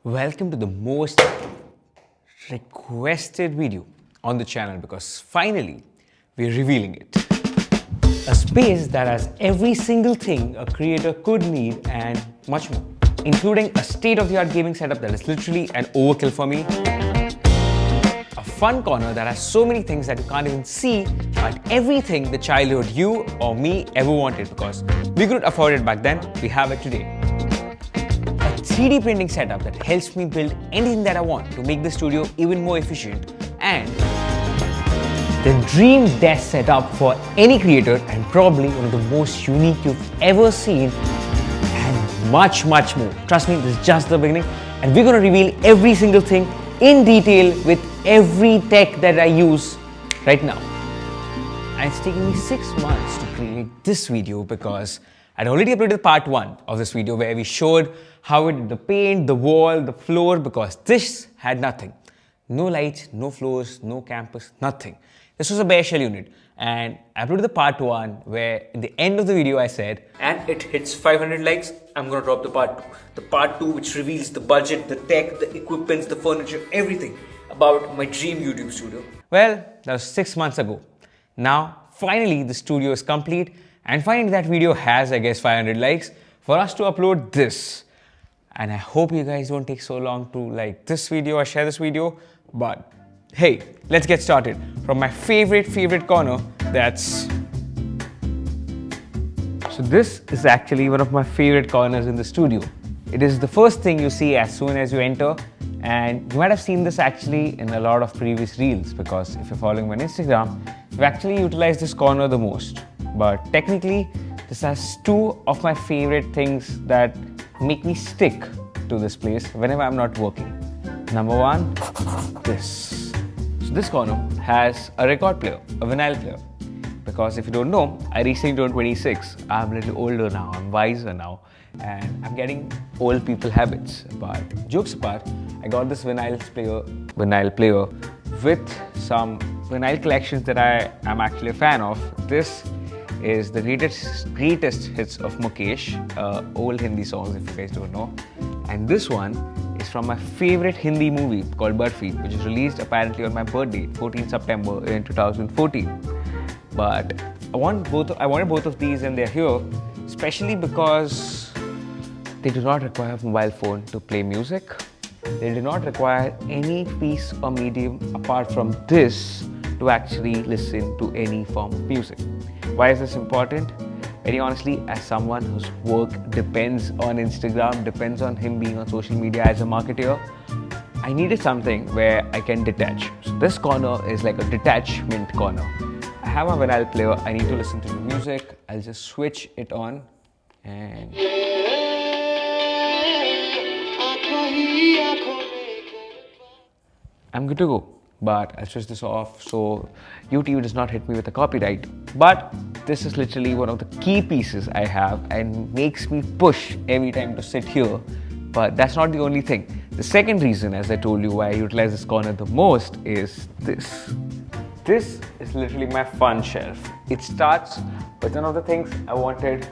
Welcome to the most requested video on the channel because finally we're revealing it. A space that has every single thing a creator could need and much more, including a state-of-the-art gaming setup that is literally an overkill for me, a fun corner that has so many things that you can't even see, but everything the childhood you or me ever wanted because we couldn't afford it back then, we have it today. A 3D printing setup that helps me build anything that I want to make the studio even more efficient, and the dream desk setup for any creator and probably one of the most unique you've ever seen, and much more. Trust me, this is just the beginning and we're going to reveal every single thing in detail with every tech that I use right now. And it's taken me 6 months to create this video because I'd already uploaded part 1 of this video where we showed how we did the paint, the wall, the floor, because this had nothing. No lights, no floors, no campus, nothing. This was a bare shell unit. And I uploaded the part 1 where in the end of the video I said, and it hits 500 likes, I'm gonna drop the part 2. The part 2 which reveals the budget, the tech, the equipments, the furniture, everything about my dream YouTube studio. Well, that was 6 months ago. Now, finally the studio is complete. And finally that video has, I guess, 500 likes for us to upload this. And I hope you guys don't take so long to like this video or share this video. But hey, let's get started. From my favorite corner, that's... So this is actually one of my favorite corners in the studio. It is the first thing you see as soon as you enter. And you might have seen this actually in a lot of previous reels because if you're following me on Instagram, you've actually utilized this corner the most. But technically, this has 2 of my favorite things that make me stick to this place whenever I'm not working. Number 1, this. So this corner has a record player, a vinyl player. Because if you don't know, I recently turned 26. I'm a little older now, I'm wiser now, and I'm getting old people habits. But jokes apart, I got this vinyl player with some vinyl collections that I am actually a fan of. This is the greatest hits of Mukesh, old Hindi songs if you guys don't know. And this one is from my favorite Hindi movie called Barfi, which is released apparently on my birthday, 14th September in 2014. But I wanted both of these and they're here, especially because they do not require a mobile phone to play music. They do not require any piece or medium apart from this to actually listen to any form of music. Why is this important? Very honestly, as someone whose work depends on Instagram, depends on him being on social media as a marketer, I needed something where I can detach. So this corner is like a detachment corner. I have a vinyl player, I need to listen to the music, I'll just switch it on and... I'm good to go. But I'll switch this off so YouTube does not hit me with a copyright. But this is literally one of the key pieces I have and makes me push every time to sit here. But that's not the only thing. The second reason, as I told you, why I utilize this corner the most is this. This is literally my fun shelf. It starts with one of the things I wanted.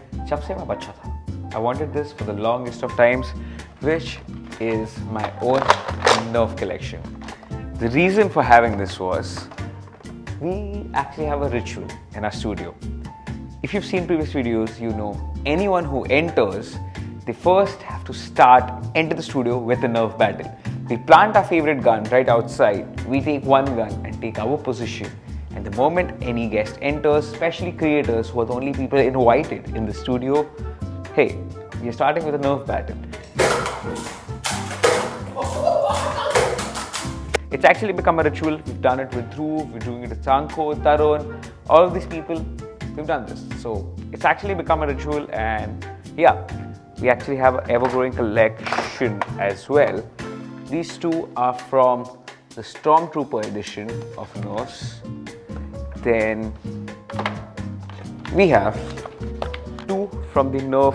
I wanted this for the longest of times, which is my own Nerf collection. The reason for having this was, we actually have a ritual in our studio. If you've seen previous videos, you know anyone who enters, they first have to enter the studio with a Nerf battle. We plant our favorite gun right outside, we take one gun and take our position. And the moment any guest enters, especially creators who are the only people invited in the studio, hey, we are starting with a Nerf battle. It's actually become a ritual. We've done it with Dhruv, we're doing it with Sanko, Tarun, all of these people, we've done this. So it's actually become a ritual, and yeah, we actually have an ever-growing collection as well. These 2 are from the Stormtrooper edition of Nerfs. Then we have 2 from the Nerf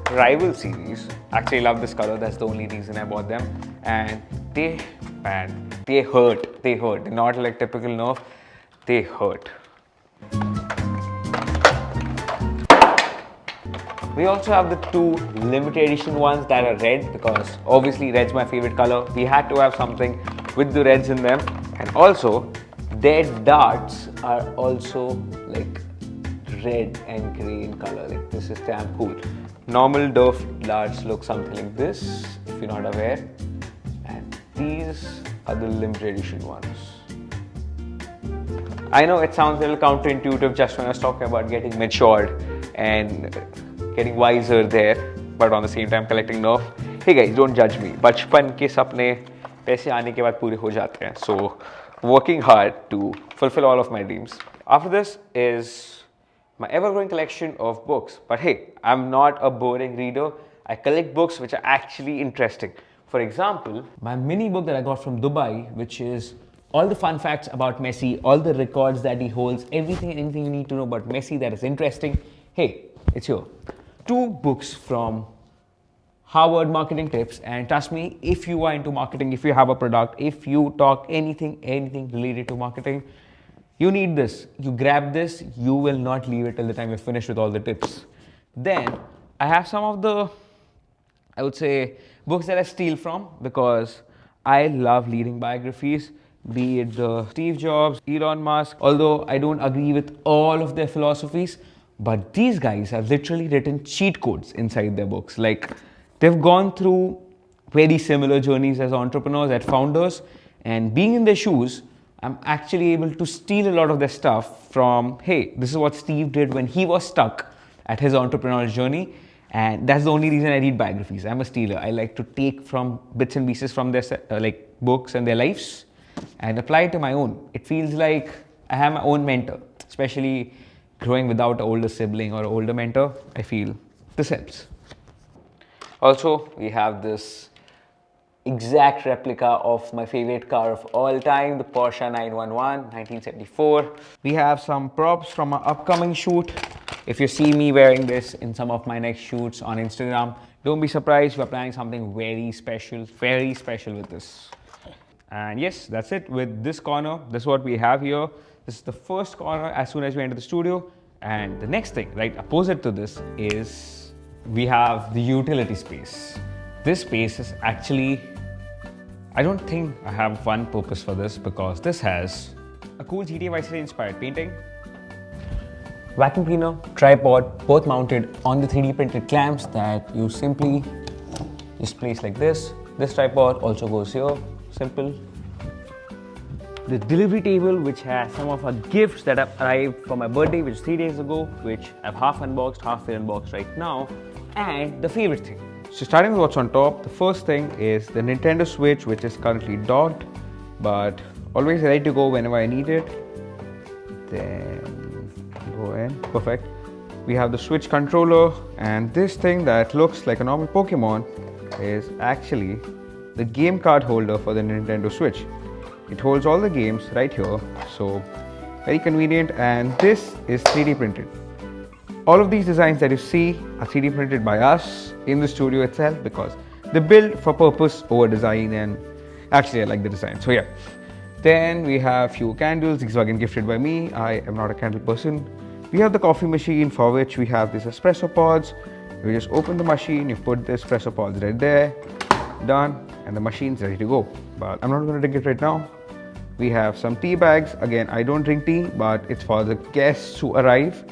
Rival series. Actually love this color, that's the only reason I bought them. And they hurt. They're not like typical Nerf, they hurt. We also have the two limited edition ones that are red, because obviously red's my favorite color. We had to have something with the reds in them. And also their darts are also like red and grey in color. Like, this is damn cool. Normal Durf darts look something like this, if you're not aware. And these are the limited edition ones. I know it sounds a little counterintuitive just when I was talking about getting matured and getting wiser there, but on the same time collecting nerf. Hey guys, don't judge me. बचपन के सपने पैसे आने के बाद पूरे हो जाते हैं. So, working hard to fulfill all of my dreams. After this is my ever-growing collection of books. But hey, I'm not a boring reader. I collect books which are actually interesting. For example, my mini book that I got from Dubai, which is all the fun facts about Messi, all the records that he holds, everything and anything you need to know about Messi that is interesting. Hey, it's here. 2 books from Harvard Marketing Tips, and trust me, if you are into marketing, if you have a product, if you talk anything related to marketing, you need this. You grab this, you will not leave it till the time you're finished with all the tips. Then I have some of the, I would say, books that I steal from, because I love reading biographies, be it the Steve Jobs, Elon Musk, although I don't agree with all of their philosophies, but these guys have literally written cheat codes inside their books. Like, they've gone through very similar journeys as entrepreneurs, as founders, and being in their shoes, I'm actually able to steal a lot of their stuff from, hey, this is what Steve did when he was stuck at his entrepreneurial journey. And that's the only reason I read biographies. I'm a stealer. I like to take from bits and pieces from their like books and their lives and apply it to my own. It feels like I have my own mentor, especially growing without an older sibling or older mentor. I feel this helps. Also, we have this exact replica of my favorite car of all time, the Porsche 911 1974. We have some props from our upcoming shoot. If you see me wearing this in some of my next shoots on Instagram, don't be surprised. We're planning something very special with this. And yes, that's it with this corner. This is what we have here. This is the first corner as soon as we enter the studio. And the next thing, right opposite to this, is we have the utility space. This space is actually, I don't think I have one purpose for this, because this has a cool GTA Vice City inspired painting, vacuum cleaner, tripod, both mounted on the 3D printed clamps that you simply just place like this. This tripod also goes here, simple. The delivery table, which has some of our gifts that have arrived for my birthday, which is 3 days ago, which I've half unboxed, half unboxed right now. And the favorite thing. So starting with what's on top, the first thing is the Nintendo Switch, which is currently docked, but always ready to go whenever I need it. Then go in, perfect. We have the Switch controller, and this thing that looks like a normal Pokemon is actually the game card holder for the Nintendo Switch. It holds all the games right here, so very convenient, and this is 3D printed. All of these designs that you see are 3D printed by us in the studio itself, because they build for purpose over design, and actually I like the design, so yeah. Then we have few candles. These were again gifted by me. I am not a candle person. We have the coffee machine, for which we have these espresso pods. You just open the machine, you put the espresso pods right there, done, and the machine's ready to go. But I'm not going to drink it right now. We have some tea bags. Again, I don't drink tea, but it's for the guests who arrive.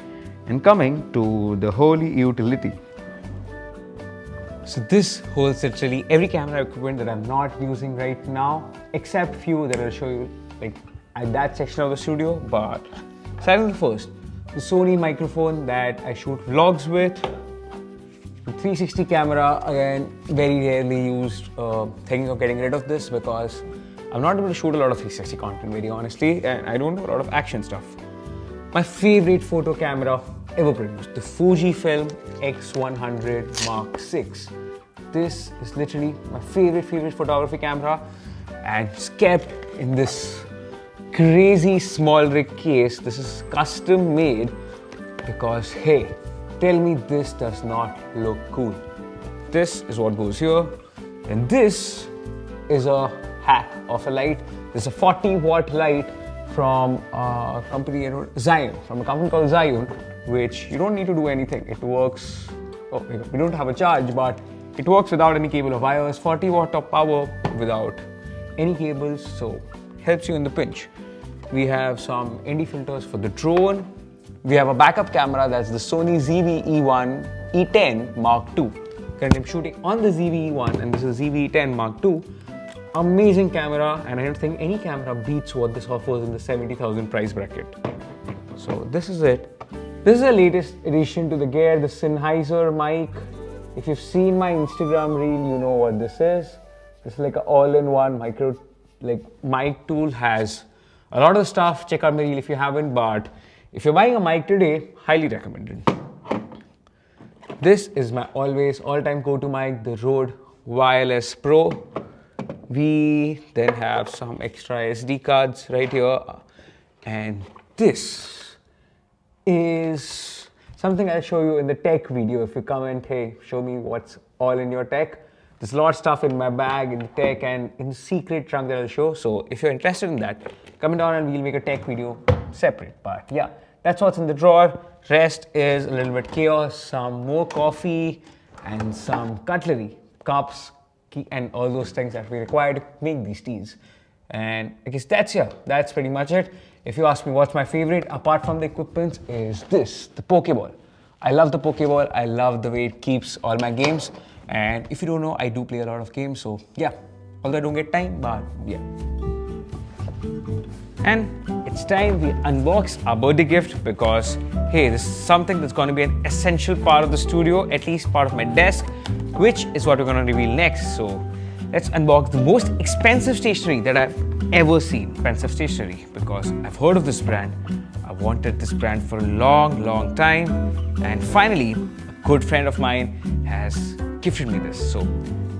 And coming to the holy utility. So this holds literally every camera equipment that I'm not using right now, except few that I'll show you like at that section of the studio. But starting with the first, the Sony microphone that I shoot vlogs with. The 360 camera, again, very rarely used. Thinking of getting rid of this because I'm not able to shoot a lot of 360 content, very honestly, and I don't do a lot of action stuff. My favorite photo camera ever produced, the Fujifilm X100 Mark VI. This is literally my favorite photography camera, and it's kept in this crazy small rig case. This is custom made because, hey, tell me this does not look cool. This is what goes here, and this is a hack of a light. This is a 40-watt light from a company, Zion, from a company called Zion, which you don't need to do anything. It works Oh, we don't have a charge, but it works without any cable or wires, 40 watt of power without any cables, so helps you in the pinch. We have some ND filters for the drone. We have a backup camera, that's the Sony ZV-E1 E10 Mark II. Currently I'm shooting on the ZV-E1 and this is ZV-E10 Mark II. Amazing camera, and I don't think any camera beats what this offers in the 70,000 price bracket. So this is it. This is the latest addition to the gear, the Sennheiser mic. If you've seen my Instagram reel, you know what this is. This is like an all-in-one micro, like mic tool. Has a lot of stuff. Check out my reel if you haven't, but if you're buying a mic today, highly recommended. This is my always all-time go-to mic, the Rode Wireless Pro. We then have some extra SD cards right here, and this is something I'll show you in the tech video. If you comment, hey, show me what's all in your tech. There's a lot of stuff in my bag, in the tech, and in the secret trunk that I'll show. So if you're interested in that, comment down and we'll make a tech video separate. But yeah, that's what's in the drawer. Rest is a little bit chaos, some more coffee and some cutlery, cups, and all those things that we require to make these teas. And I guess that's pretty much it. If you ask me what's my favorite apart from the equipment, is this, the Pokeball. I love the Pokeball. I love the way it keeps all my games. And if you don't know, I do play a lot of games. So yeah, although I don't get time, but yeah. And it's time we unbox our birthday gift, because hey, this is something that's going to be an essential part of the studio, at least part of my desk, which is what we're going to reveal next. So let's unbox the most expensive stationery that I've ever seen. Expensive stationery, because I've heard of this brand. I've wanted this brand for a long time, and finally a good friend of mine has gifted me this. So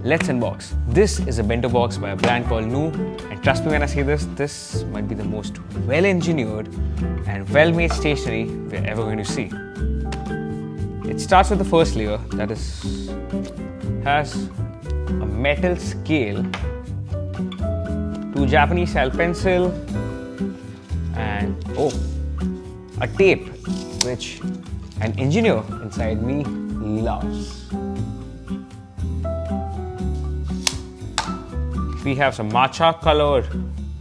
let's unbox. This is a bento box by a brand called Nu, and trust me when I say this might be the most well-engineered and well-made stationery we're ever going to see. It starts with the first layer, that has a metal scale, two Japanese style pencil, and a tape, which an engineer inside me loves. We have some matcha colored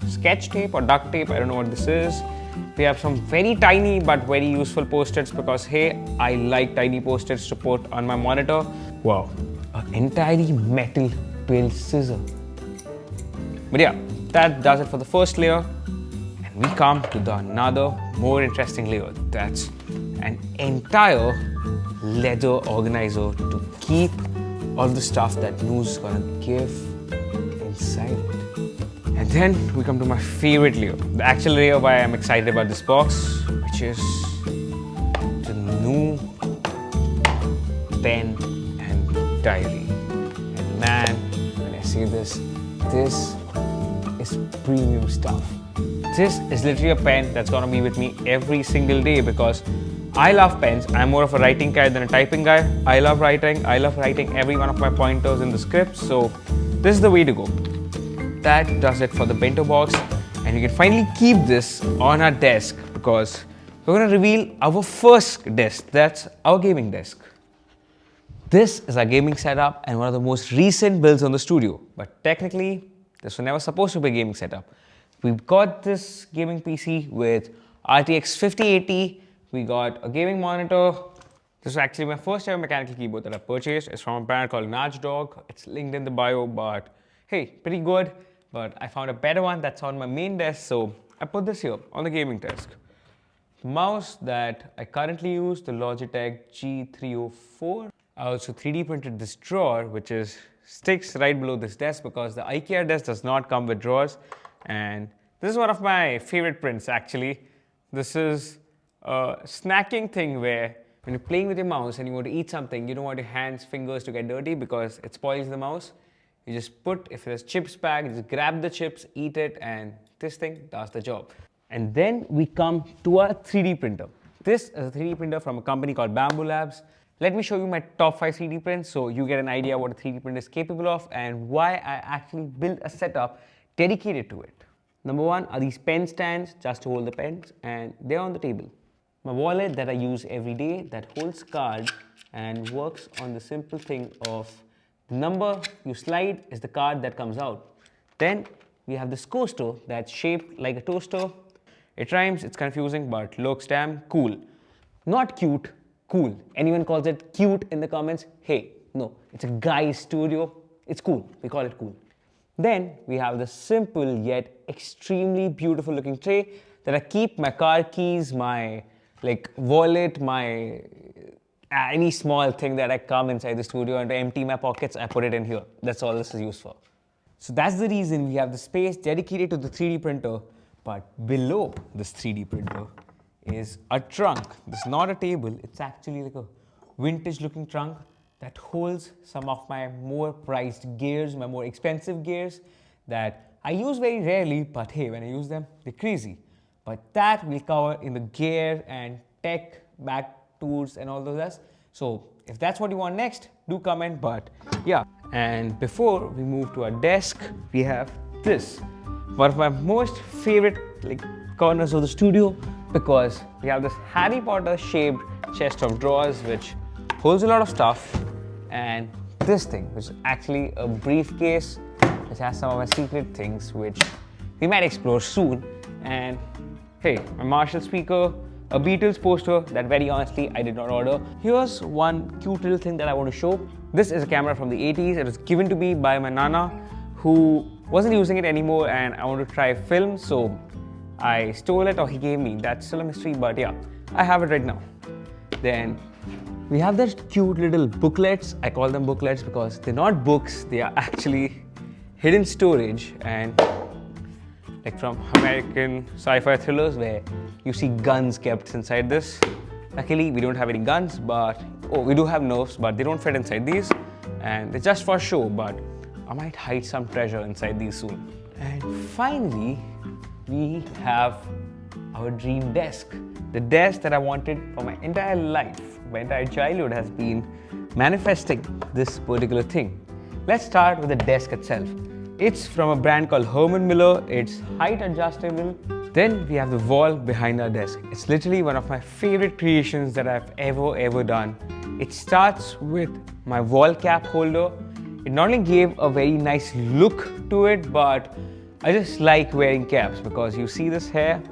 sketch tape or duct tape, I don't know what this is. We have some very tiny but very useful post-its, because hey, I like tiny post-its to put on my monitor. Wow, an entirely metal built scissor. But yeah, that does it for the first layer. And we come to the another more interesting layer. That's an entire leather organizer to keep all the stuff that Nu's gonna give inside it. And then we come to my favorite layer, the actual layer why I'm excited about this box, which is the Nu pen and diary. And man, when I see this is premium stuff. This is literally a pen that's gonna be with me every single day, because I love pens. I'm more of a writing guy than a typing guy. I love writing. I love writing every one of my pointers in the script. So this is the way to go. That does it for the bento box, and you can finally keep this on our desk, because we're going to reveal our first desk. That's our gaming desk. This is our gaming setup and one of the most recent builds on the studio, but technically this was never supposed to be a gaming setup. We got this gaming PC with RTX 5080. We got a gaming monitor. This is actually my first ever mechanical keyboard that I purchased. It's from a brand called Dog. It's linked in the bio, but hey, pretty good. But I found a better one that's on my main desk, so I put this here on the gaming desk. The mouse that I currently use, the Logitech G304. I also 3D printed this drawer, which sticks right below this desk, because the IKEA desk does not come with drawers. And this is one of my favorite prints, actually. This is a snacking thing where when you're playing with your mouse and you want to eat something, you don't want your hands, fingers to get dirty because it spoils the mouse. You just put, if there's chips packed, just grab the chips, eat it, and this thing does the job. And then we come to our 3D printer. This is a 3D printer from a company called Bamboo Labs. Let me show you my top 5 3D prints so you get an idea what a 3D print is capable of and why I actually built a setup dedicated to it. Number 1 are these pen stands just to hold the pens, and they're on the table. My wallet that I use every day that holds cards and works on the simple thing of the number you slide is the card that comes out. Then we have this coaster that's shaped like a toaster. It rhymes, it's confusing, but looks damn cool. Not cute, cool. Anyone calls it cute in the comments? Hey, no, it's a guy's studio. It's cool, we call it cool. Then we have the simple yet extremely beautiful looking tray that I keep my car keys, my wallet, my any small thing that I come inside the studio and to empty my pockets, I put it in here. That's all this is used for. So that's the reason we have the space dedicated to the 3D printer, but below this 3D printer is a trunk. This is not a table, it's actually like a vintage looking trunk that holds some of my more prized gears, my more expensive gears that I use very rarely, but hey, when I use them, they're crazy. But that we'll cover in the gear and tech back tours and all those. So if that's what you want next, do comment. But yeah, and before we move to our desk, we have this, one of my most favorite corners of the studio, because we have this Harry Potter shaped chest of drawers which holds a lot of stuff, and this thing which is actually a briefcase which has some of my secret things which we might explore soon. And hey, my Marshall speaker, a Beatles poster that very honestly I did not order. Here's one cute little thing that I want to show. This is a camera from the 80s. It was given to me by my nana who wasn't using it anymore and I want to try film, so I stole it or he gave me. That's still a mystery, but yeah, I have it right now. Then we have these cute little booklets. I call them booklets because they're not books, they are actually hidden storage, and like from American sci-fi thrillers where you see guns kept inside this. Luckily, we don't have any guns, but we do have nerfs, but they don't fit inside these, and they're just for show, but I might hide some treasure inside these soon. And finally, we have our dream desk. The desk that I wanted for my entire life, my entire childhood has been manifesting this particular thing. Let's start with the desk itself. It's from a brand called Herman Miller. It's height adjustable. Then we have the wall behind our desk. It's literally one of my favorite creations that I've ever done. It starts with my wall cap holder. It not only gave a very nice look to it, but I just like wearing caps because you see this hair,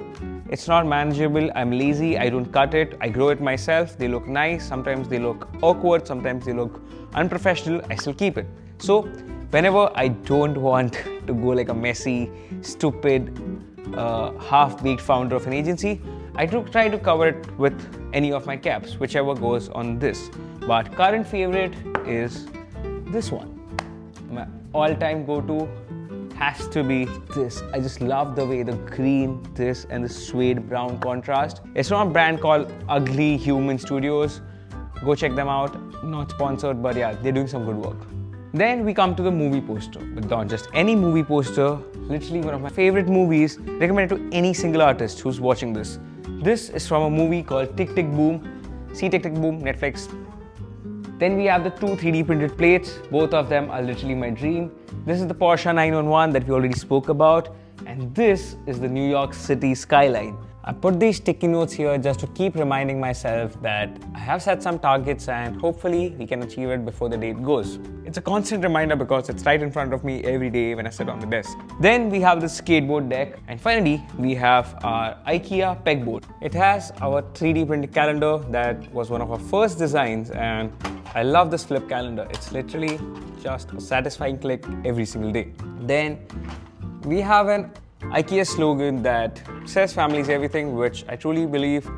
it's not manageable. I'm lazy, I don't cut it, I grow it myself. They look nice, sometimes they look awkward, sometimes they look unprofessional. I still keep it. So whenever I don't want to go like a messy, stupid, half-baked founder of an agency, I try to cover it with any of my caps, whichever goes on this. But current favorite is this one. My all-time go-to has to be this. I just love the way the green, this, and the suede brown contrast. It's from a brand called Ugly Human Studios. Go check them out. Not sponsored, but yeah, they're doing some good work. Then we come to the movie poster, but not just any movie poster, literally one of my favorite movies, recommended to any single artist who's watching this. This is from a movie called Tick Tick Boom. See Tick Tick Boom, Netflix. Then we have the two 3D printed plates. Both of them are literally my dream. This is the Porsche 911 that we already spoke about, and this is the New York City skyline. I put these sticky notes here just to keep reminding myself that I have set some targets and hopefully we can achieve it before the date goes. It's a constant reminder because it's right in front of me every day when I sit on the desk. Then we have the skateboard deck, and finally we have our IKEA pegboard. It has our 3D printed calendar that was one of our first designs, and I love this flip calendar. It's literally just a satisfying click every single day. Then we have an IKEA slogan that says family is everything, which I truly believe.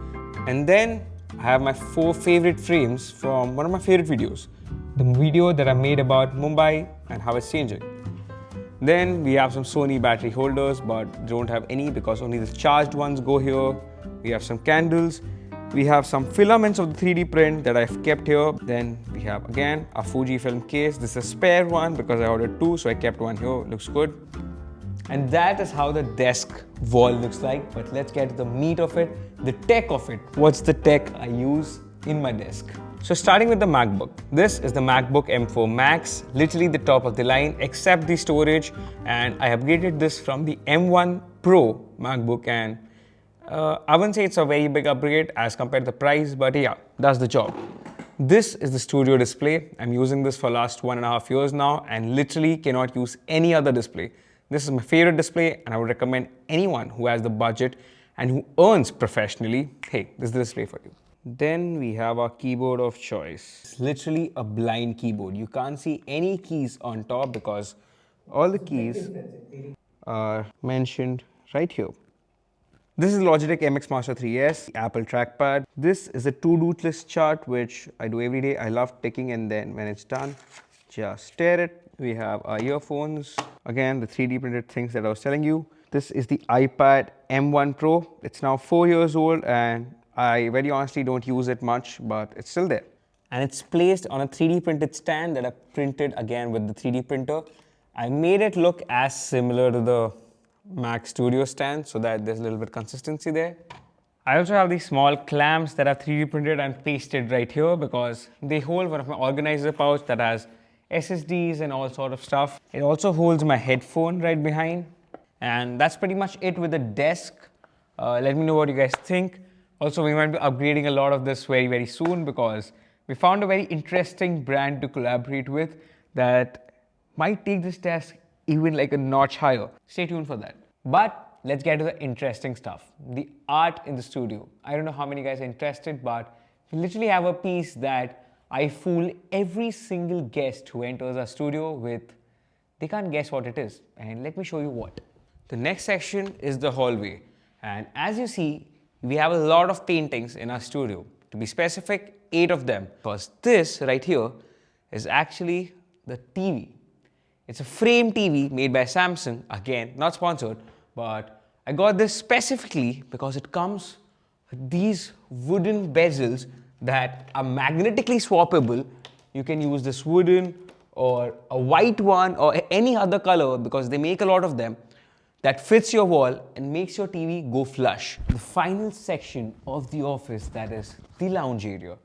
And then I have my 4 favorite frames from one of my favorite videos. The video that I made about Mumbai and how it's changing. Then we have some Sony battery holders, but don't have any because only the charged ones go here. We have some candles. We have some filaments of the 3D print that I've kept here. Then we have again a Fujifilm case. This is a spare one because I ordered 2, so I kept one here. Looks good. And that is how the desk wall looks like. But let's get to the meat of it, the tech of it. What's the tech I use in my desk? So starting with the MacBook. This is the MacBook M4 Max, literally the top of the line except the storage. And I upgraded this from the M1 Pro MacBook, and I wouldn't say it's a very big upgrade as compared to the price, but yeah, that's the job. This is the studio display. I'm using this for last 1.5 years now and literally cannot use any other display. This is my favorite display and I would recommend anyone who has the budget and who earns professionally, hey, this is the display for you. Then we have our keyboard of choice. It's literally a blind keyboard. You can't see any keys on top because all the keys are mentioned right here. This is Logitech MX Master 3S, Apple trackpad. This is a to-do list chart, which I do every day. I love ticking, and then when it's done, just stare it. We have our earphones. Again, the 3D printed things that I was telling you. This is the iPad M1 Pro. It's now 4 years old, and I very honestly don't use it much, but it's still there. And it's placed on a 3D printed stand that I printed again with the 3D printer. I made it look as similar to the Mac Studio stand so that there's a little bit of consistency there. I also have these small clamps that are 3D printed and pasted right here because they hold one of my organizer pouch that has SSDs and all sort of stuff. It also holds my headphone right behind, and that's pretty much it with the desk. Let me know what you guys think. Also, we might be upgrading a lot of this very soon because we found a very interesting brand to collaborate with that might take this desk even like a notch higher. Stay tuned for that. But let's get to the interesting stuff. The art in the studio. I don't know how many guys are interested, but we literally have a piece that I fool every single guest who enters our studio with. They can't guess what it is. And let me show you what. The next section is the hallway. And as you see, we have a lot of paintings in our studio. To be specific, 8 of them. Because this right here is actually the TV. It's a frame TV made by Samsung, again, not sponsored, but I got this specifically because it comes with these wooden bezels that are magnetically swappable. You can use this wooden or a white one or any other color because they make a lot of them that fits your wall and makes your TV go flush. The final section of the office, that is the lounge area.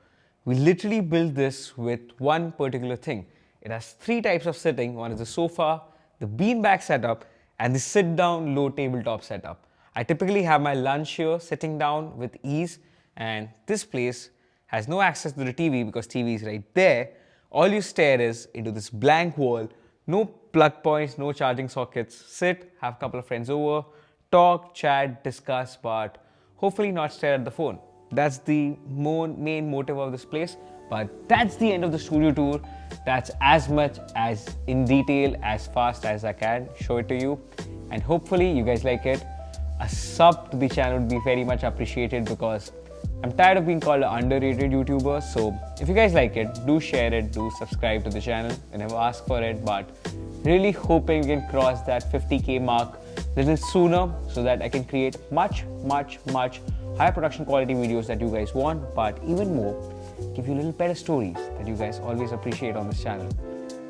We literally built this with one particular thing. It has 3 types of sitting. One is the sofa, the beanbag setup, and the sit-down low tabletop setup. I typically have my lunch here sitting down with ease, and this place has no access to the TV because TV is right there. All you stare is into this blank wall, no plug points, no charging sockets. Sit, have a couple of friends over, talk, chat, discuss, but hopefully not stare at the phone. That's the main motive of this place. But that's the end of the studio tour. That's as much as in detail, as fast as I can show it to you. And hopefully you guys like it. A sub to the channel would be very much appreciated because I'm tired of being called an underrated YouTuber. So if you guys like it, do share it, do subscribe to the channel. I never ask for it, but really hoping we can cross that 50K mark a little sooner so that I can create much higher production quality videos that you guys want, but even more, give you little better stories that you guys always appreciate on this channel.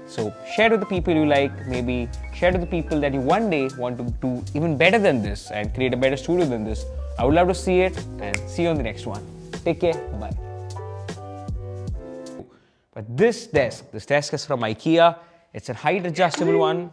So share with the people you like, maybe share with the people that you one day want to do even better than this and create a better studio than this. I would love to see it and see you on the next one. Take care, bye. But this desk is from IKEA. It's a height adjustable one.